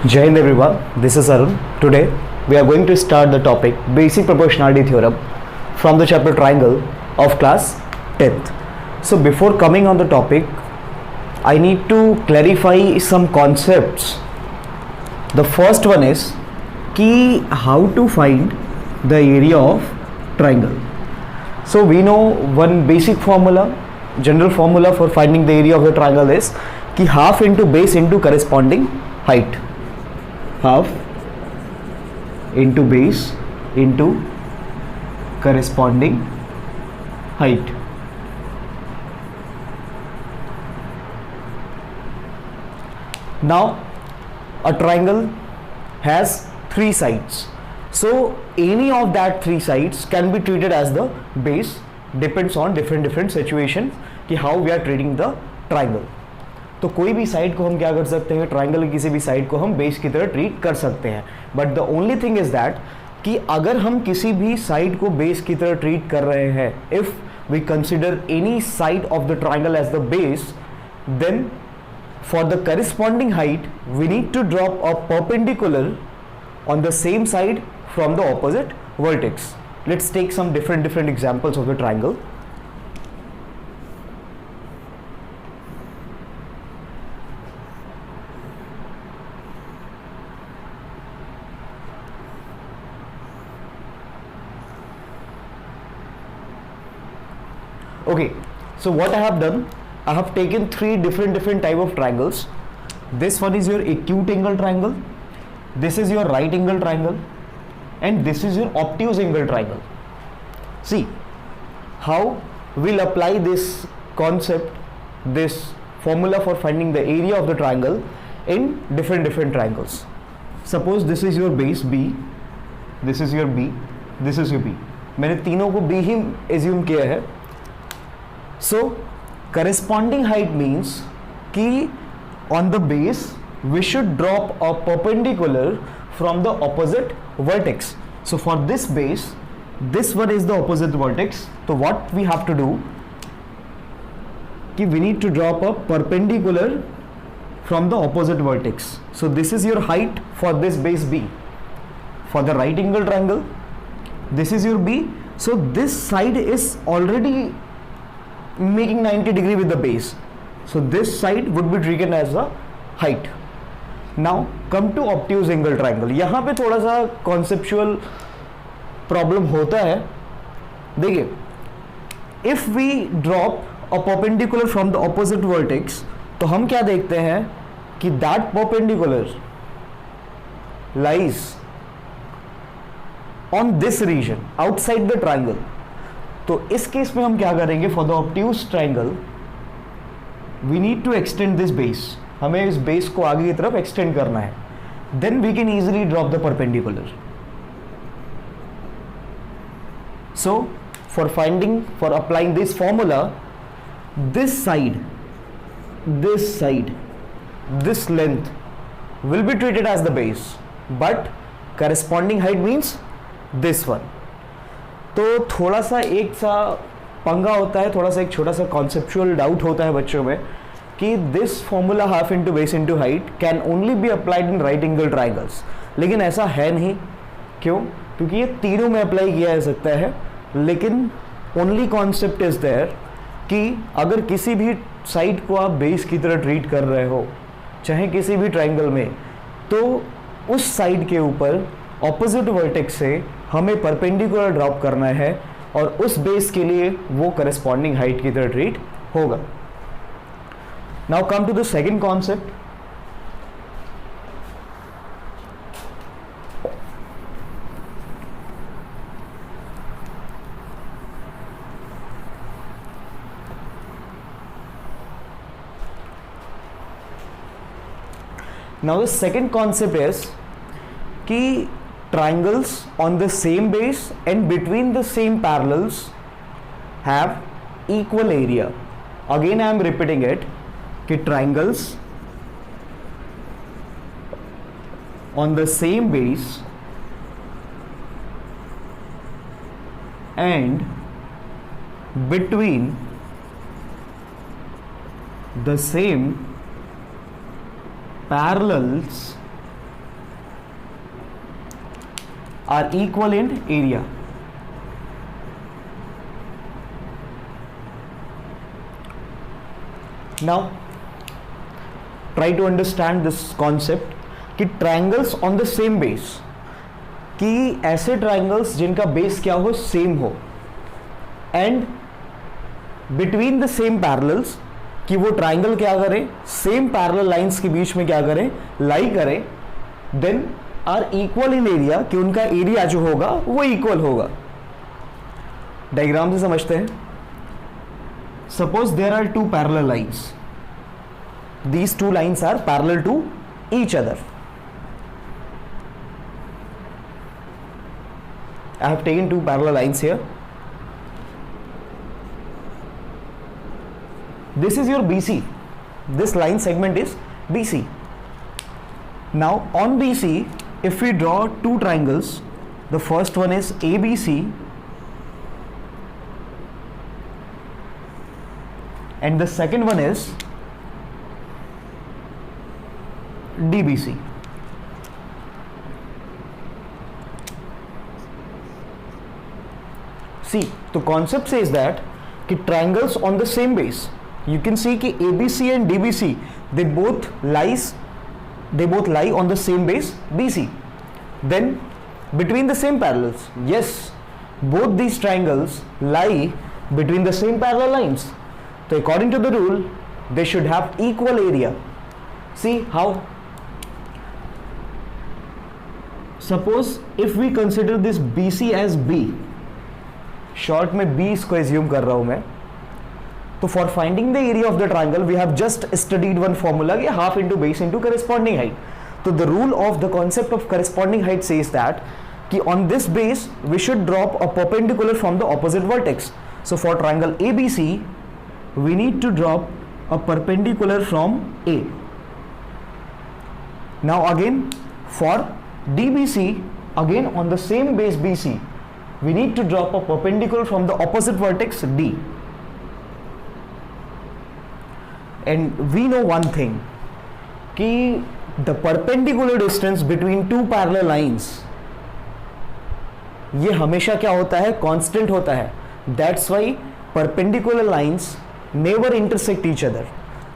Jai Hind everyone, this is Arun. Today we are going to start the topic Basic Proportionality Theorem from the chapter Triangle of class 10th. So before coming on the topic, I need to clarify some concepts. The first one is key how to find the area of triangle. So we know one basic formula, general formula for finding the area of the triangle is कि half into base into corresponding height. Half into base into corresponding height. Now a triangle has three sides, so any of that three sides can be treated as the base. Depends on different situation कि how we are treating the triangle. तो कोई भी side को हम क्या कर सकते हैं, ट्राइंगल की किसी भी साइड को हम बेस की तरह ट्रीट कर सकते हैं. But the only thing is that कि अगर हम किसी भी साइड को बेस की तरह ट्रीट कर रहे हैं, if we consider any side of the triangle as the base, then for the corresponding height we need to drop a perpendicular on the same side from the opposite vertex. Let's take some different examples of the triangle. Okay, so what I have done, I have taken three different type of triangles. This one is your acute angle triangle, this is your right angle triangle, and this is your obtuse angle triangle. See how we'll apply this concept, this formula for finding the area of the triangle in different triangles. Suppose this is your base B, this is your B, this is your B. मैंने तीनों को B ही assume किया है. So corresponding height means कि on the base we should drop a perpendicular from the opposite vertex. So for this base, this one is the opposite vertex. So what we have to do कि we need to drop a perpendicular from the opposite vertex. So this is your height for this base B. For the right angle triangle, this is your B. So this side is already making 90 degree with the base, so this side would be treated as a height. Now come to obtuse angle triangle. यहाँ पे थोड़ा सा conceptual problem होता है. देखिए, if we drop a perpendicular from the opposite vertex, तो हम क्या देखते हैं कि that perpendicular lies on this region outside the triangle. तो इस केस में हम क्या करेंगे, for the obtuse triangle we need to extend this base. हमें इस बेस को आगे की तरफ एक्सटेंड करना है. Then we can easily drop the perpendicular. So for finding, for applying this formula, this side, this length will be treated as the base, but corresponding height means this one. तो थोड़ा सा एक सा पंगा होता है, थोड़ा सा एक छोटा सा कॉन्सेप्चुअल डाउट होता है बच्चों में कि this formula half into base into height can only be applied in right angle triangles. लेकिन ऐसा है नहीं. क्यों? क्योंकि ये तीनों में अप्लाई किया जा सकता है, लेकिन ओनली कॉन्सेप्ट इज देयर कि अगर किसी भी साइड को आप बेस की तरह ट्रीट कर रहे हो, चाहे किसी भी ट्राइंगल में, तो उस साइड के ऊपर ऑपोजिट वर्टेक्स से हमें परपेंडिकुलर ड्रॉप करना है और उस बेस के लिए वो करस्पॉन्डिंग हाइट की तरह ट्रीट होगा. Now come to the second concept. Now the second concept is कि triangles on the same base and between the same parallels have equal area. Again I am repeating it कि triangles on the same base and between the same parallels are equal in area. Now try to understand this concept कि triangles on the same base, कि ऐसे triangles जिनका base क्या हो, same हो, and between the same parallels, कि वो triangle क्या करे, same parallel lines के बीच में क्या करे, lie करे, then are equal in area, कि उनका area जो होगा वो equal होगा. डायग्राम से समझते हैं. Suppose there are two parallel lines. These two lines are parallel to each other. I have taken two parallel lines here. This is your BC. This line segment is BC. Now on BC, if we draw two triangles, the first one is ABC and the second one is DBC. See, the concept says that कि triangles on the same base, you can see कि ABC and DBC they both lie on the same base BC. Then between the same parallels, yes, both these triangles lie between the same parallel lines. So according to the rule, they should have equal area. See how? Suppose if we consider this BC as B, short में B इसको assume कर रहा हूँ मैं, तो for finding the area of the triangle we have just studied one formula कि half into base into corresponding height. So the rule of the concept of corresponding height says that कि on this base we should drop a perpendicular from the opposite vertex. So for triangle ABC we need to drop a perpendicular from A. Now again for DBC, again on the same base BC, we need to drop a perpendicular from the opposite vertex D. And we know one thing, कि the perpendicular distance between two parallel lines, ये हमेशा क्या होता है, constant होता है. That's why perpendicular lines never intersect each other.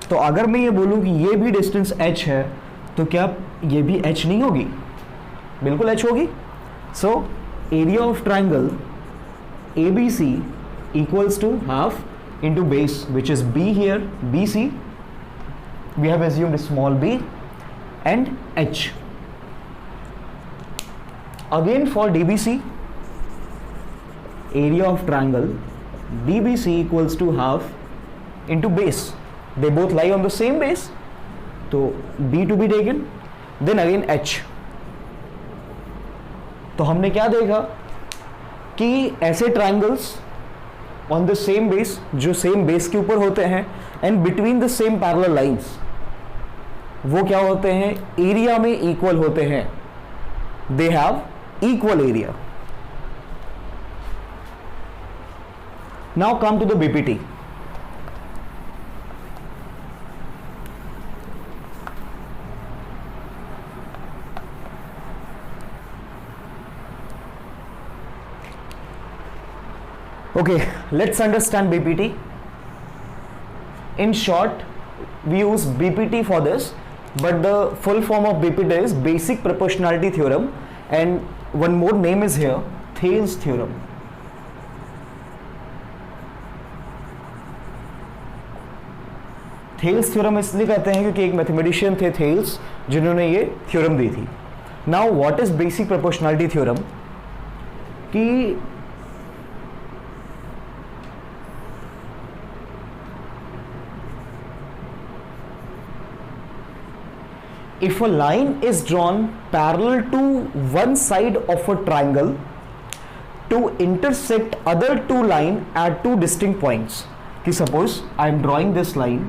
तो अगर मैं ये बोलूँ कि ये भी distance h है, तो क्या ये भी h नहीं होगी? बिल्कुल h होगी. So area of triangle ABC equals to half into base, which is B here, BC. We have assumed small b and h. Again for DBC, area of triangle DBC equals to half into base. They both lie on the same base, so B to be taken. Then again h. तो हमने क्या देखा कि ऐसे triangles on the same base, जो same base के ऊपर होते हैं and between the same parallel lines, वो क्या होते हैं, एरिया में इक्वल होते हैं. They have equal area. Now come to the BPT. Okay, let's understand BPT. In short, we use BPT for this, but the full form of BPT is basic proportionality theorem, and one more name is here, Thales theorem. Thales theorem इसलिए कहते हैं क्योंकि एक mathematician थे Thales जिन्होंने ये theorem दी थी. Now what is basic proportionality theorem, कि if a line is drawn parallel to one side of a triangle to intersect other two lines at two distinct points, कि suppose I am drawing this line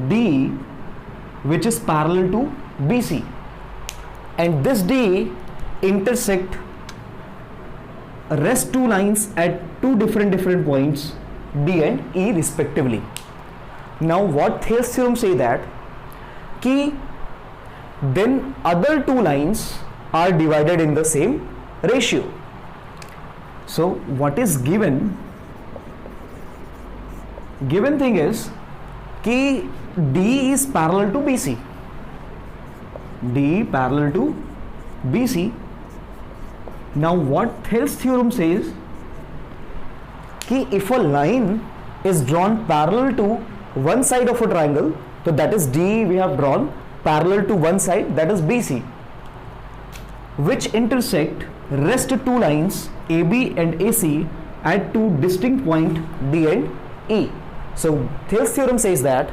D which is parallel to BC, and this D intersect rest two lines at two different points D and E respectively. Now what Thales theorem say that कि then other two lines are divided in the same ratio. So what is given? Given thing is कि D is parallel to BC. D parallel to BC. Now what Thales theorem says कि if a line is drawn parallel to one side of a triangle, so that is D we have drawn parallel to one side, that is BC, which intersect rest two lines AB and AC at two distinct points D and E. So Thales theorem says that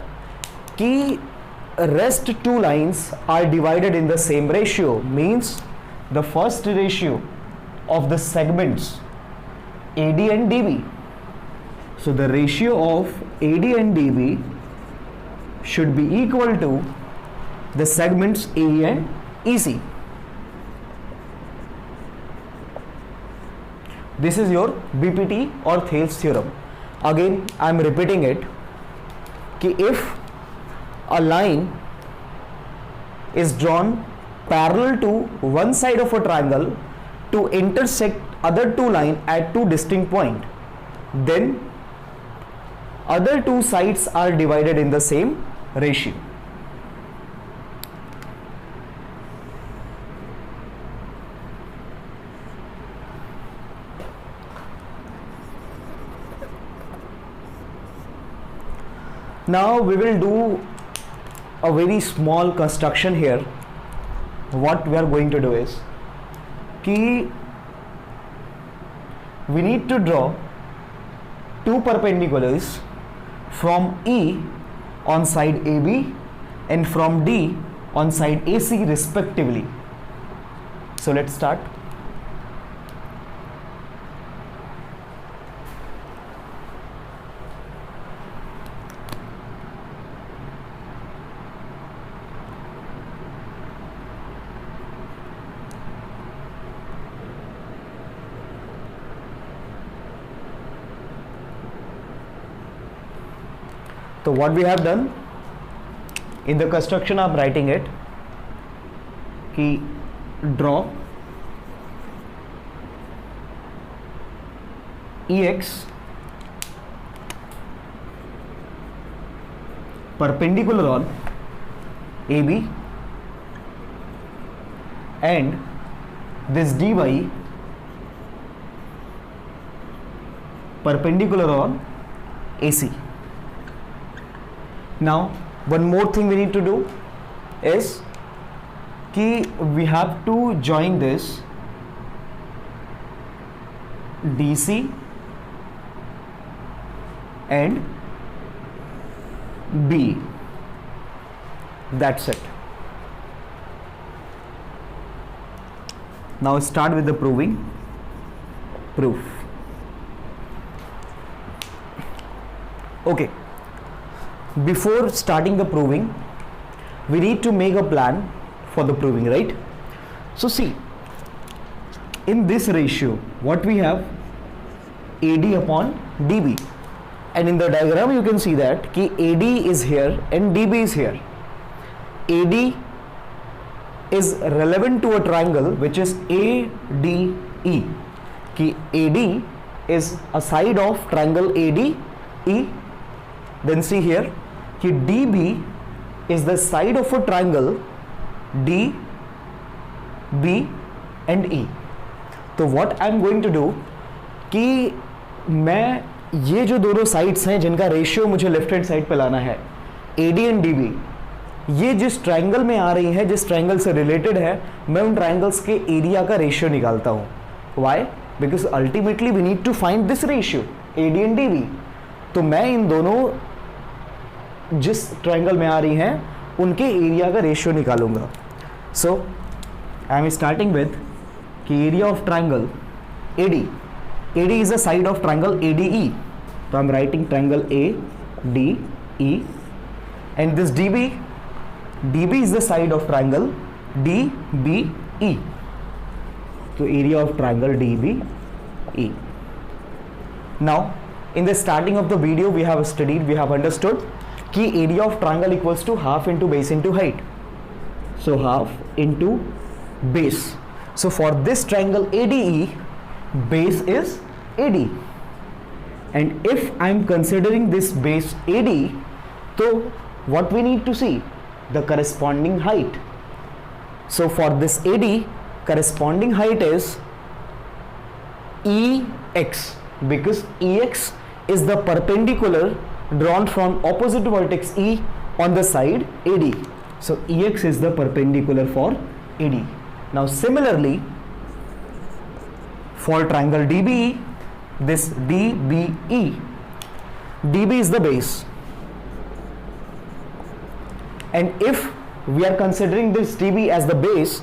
कि rest two lines are divided in the same ratio, means the first ratio of the segments AD and DB. So the ratio of AD and DB should be equal to the segments AE and EC. This is your BPT or Thales theorem. Again, I am repeating it कि if a line is drawn parallel to one side of a triangle to intersect other two lines at two distinct points, then other two sides are divided in the same ratio. Now we will do a very small construction here. What we are going to do is कि we need to draw two perpendiculars from E on side AB and from D on side AC respectively. So let's start. So what we have done in the construction, I'm writing it कि draw EX perpendicular on AB and this DY perpendicular on AC. Now one more thing we need to do is कि we have to join this DC and B. That's it. Now start with the proof. Okay. Before starting the proving, we need to make a plan for the proving, right? So see, in this ratio, what we have AD upon DB, and in the diagram you can see that कि AD is here and DB is here. AD is relevant to a triangle which is ADE. कि AD is a side of triangle ADE. Then see here कि DB is the side of a triangle DB and E. तो what I am going to do कि मैं ये जो दोनों sides हैं जिनका रेशियो मुझे लेफ्ट हैंड साइड पे लाना है AD एंड DB, ये जिस ट्रायंगल में आ रही है, जिस ट्रायंगल से रिलेटेड है, मैं उन ट्रायंगल्स के एरिया का रेशियो निकालता हूँ. Why? Because ultimately we need to find this ratio AD and DB. तो मैं इन दोनों जिस ट्रायंगल में आ रही हैं उनके एरिया का रेशियो निकालूंगा. सो आई एम स्टार्टिंग विद कि area of triangle AD is a side of triangle ADE. तो I am writing triangle ADE and this DB is the side of triangle DBE. So area of triangle DBE. Now in the starting of the video we have studied, we have understood कि area of triangle equals to half into base into height. so half into base. So for this triangle ADE, base is AD, and if I'm considering this base AD, so what we need to see? The corresponding height. So for this AD, corresponding height is EX, because EX is the perpendicular drawn from opposite vertex E on the side AD. So EX is the perpendicular for AD. Now similarly, for triangle DBE, this DBE, DB is the base, and if we are considering this DB as the base,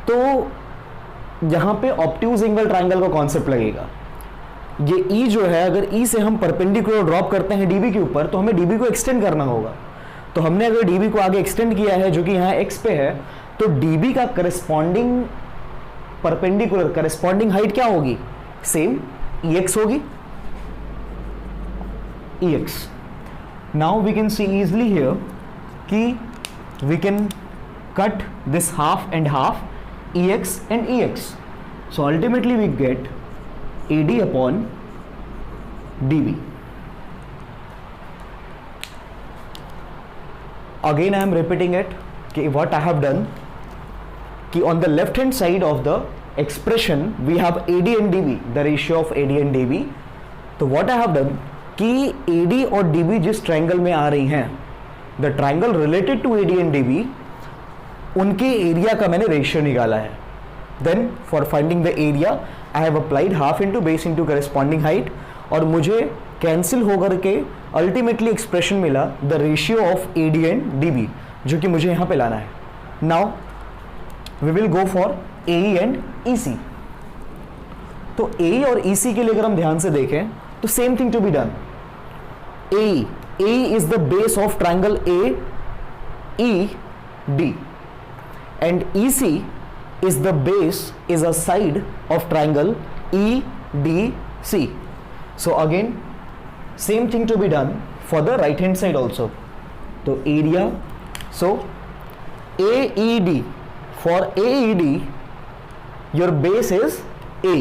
तो यहाँ पे obtuse angle triangle का concept लगेगा. ये E जो है, अगर E से हम परपेंडिकुलर ड्रॉप करते हैं DB के ऊपर, तो हमें DB को एक्सटेंड करना होगा. तो हमने अगर DB को आगे एक्सटेंड किया है, जो कि यहाँ X पे है, तो DB का करस्पॉन्डिंग परपेंडिकुलर करस्पॉन्डिंग हाइट क्या होगी? सेम EX होगी, EX. Now we can see easily here कि we can cut this half and half, EX and EX. So ultimately we get AD upon DB. Again I am repeating it, कि what I have done, कि on the left hand side of the expression we have AD and DB, the ratio of AD and DB. तो what I have done, कि AD और DB जिस triangle में आ रही हैं, the triangle related to AD and DB, उनके area का मैंने रेशियो निकाला है. Then for finding the area I have applied half into base into corresponding height, और मुझे कैंसिल होकर के अल्टीमेटली एक्सप्रेशन मिला the ratio of AD and DB, जो कि मुझे यहाँ पे लाना है. Now we will go for AE and EC. तो AE और EC के लिए अगर हम ध्यान से देखें तो same thing to be done. AE is the base of triangle AED, and EC is the base, is a side of triangle EDC. So again same thing to be done for the right hand side also. So area, so AED, for AED your base is A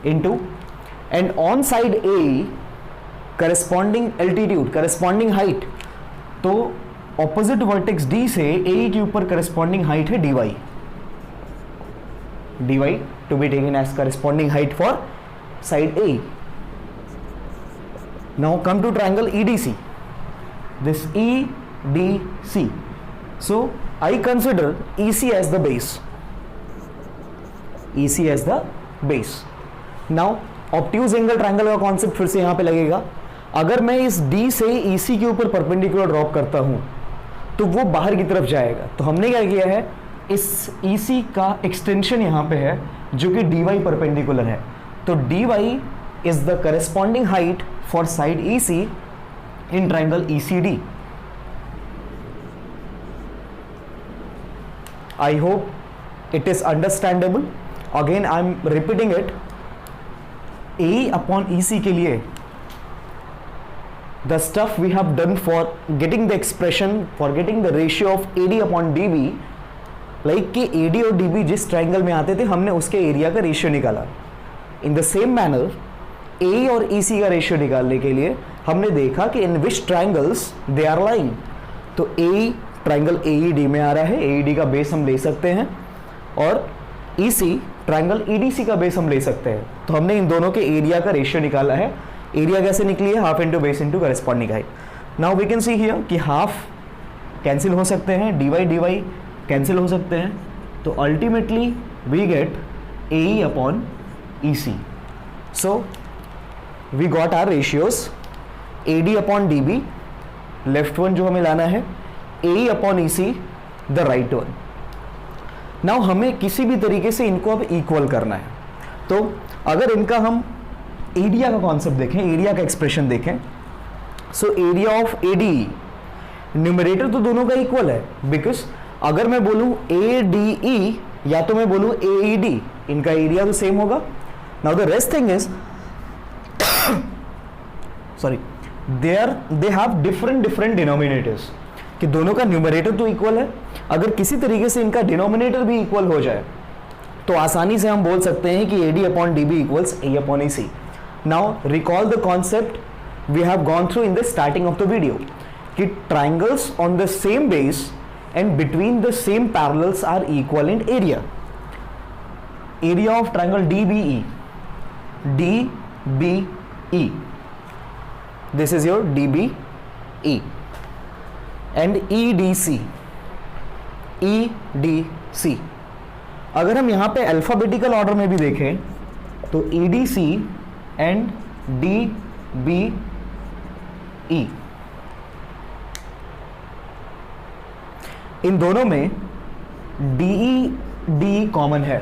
into, and on side AE corresponding altitude, corresponding height, तो opposite vertex D से AE के ऊपर corresponding height है dy. dy to be taken as corresponding height for side A. Now come to triangle EDC, this EDC. So I consider EC as the base, EC as the base. Now obtuse angle triangle का concept फिर से यहां पे लगेगा. अगर मैं इस D से EC के ऊपर परपेंडिकुलर ड्रॉप करता हूं तो वो बाहर की तरफ जाएगा. तो हमने क्या किया है, इस EC का एक्सटेंशन यहाँ पे है जो कि dy परपेंडिकुलर है. तो dy is the corresponding height for side EC in triangle ECD. I hope it is understandable. Again I am repeating it. AE upon EC के लिए the stuff we have done for getting the expression, for getting the ratio of AD upon DB, like कि AD और DB जिस triangle में आते थे हमने उसके एरिया का रेशियो निकाला. In the same manner AE और EC का रेशियो निकालने के लिए हमने देखा कि इन विच ट्राइंगल्स दे आर लाइंग. तो AE ट्राइंगल AED में आ रहा है, AED का बेस हम ले सकते हैं, और EC ट्राइंगल EDC का बेस हम ले सकते हैं. तो हमने इन दोनों के एरिया का रेशियो निकाला है. एरिया कैसे निकली है? Half into base into corresponding height. Now we can see here कि हाफ कैंसिल हो सकते हैं, dy कैंसिल हो सकते हैं. तो ultimately we get AE upon EC. So we got our ratios. AD upon DB left one जो हमें लाना है, AE upon EC the right one. नाउ हमें किसी भी तरीके से इनको अब इक्वल करना है. तो अगर इनका हम एरिया का कॉन्सेप्ट देखें, एरिया का एक्सप्रेशन देखें, so area of ADE, numerator तो दोनों का इक्वल है, बिकॉज अगर मैं बोलूं ADE या तो मैं बोलूं AED, इनका एरिया तो सेम होगा. Now the rest thing is sorry, they have different denominators. कि दोनों का न्यूमरेटर तो इक्वल है, अगर किसी तरीके से इनका डिनोमिनेटर भी इक्वल हो जाए तो आसानी से हम बोल सकते हैं कि AD upon DB equals A upon AC। Now recall the concept we have gone through in the starting of the video कि triangles on the same base and between the same parallels are equal in area. Area of triangle DBE, DBE, this is your DBE, and EDC, EDC। अगर हम यहाँ पे alphabetical order में भी देखें तो EDC and DBE, इन दोनों में DE कॉमन है।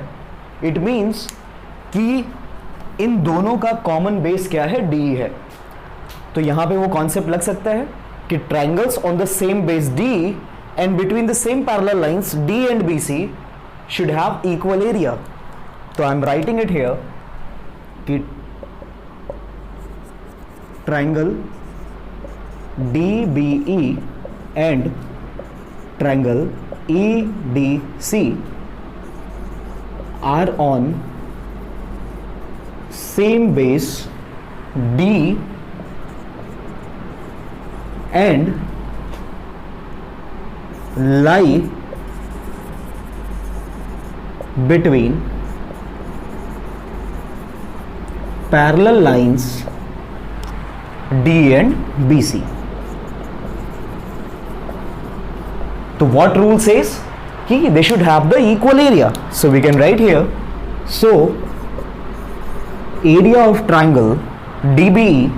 इट मीन्स कि इन दोनों का कॉमन बेस क्या है? DE है। तो यहां पे वो कॉन्सेप्ट लग सकता है कि triangles on the same base D and between the same parallel lines D and BC should have equal area। तो I am writing it here कि triangle DBE and triangle EDC are on same base D and lie between parallel lines D and BC। तो what rule says कि they should have the equal area, so we can write here, so area of triangle DBE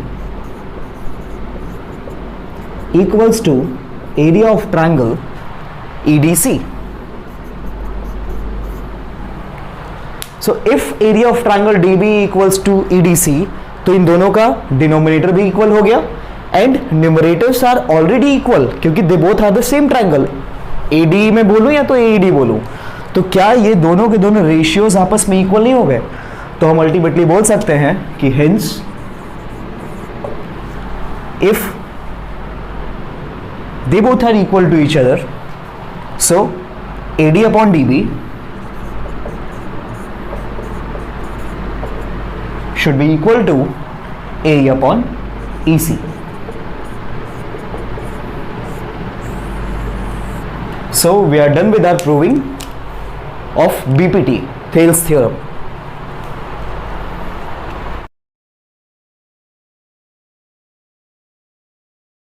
equals to area of triangle EDC। So if area of triangle DBE equals to EDC, तो इन दोनों का denominator भी equal हो गया and numerators are already equal क्योंकि they both are the same triangle. ADE में बोलूं या तो AED बोलूं, तो क्या ये दोनों के दोनों रेशियोज आपस में इक्वल नहीं हो गए? तो हम अल्टीमेटली बोल सकते हैं कि hence if they both are equal to each other, so AD upon DB should be equal to AE upon EC। So we are done with our proving of BPT, Thales theorem।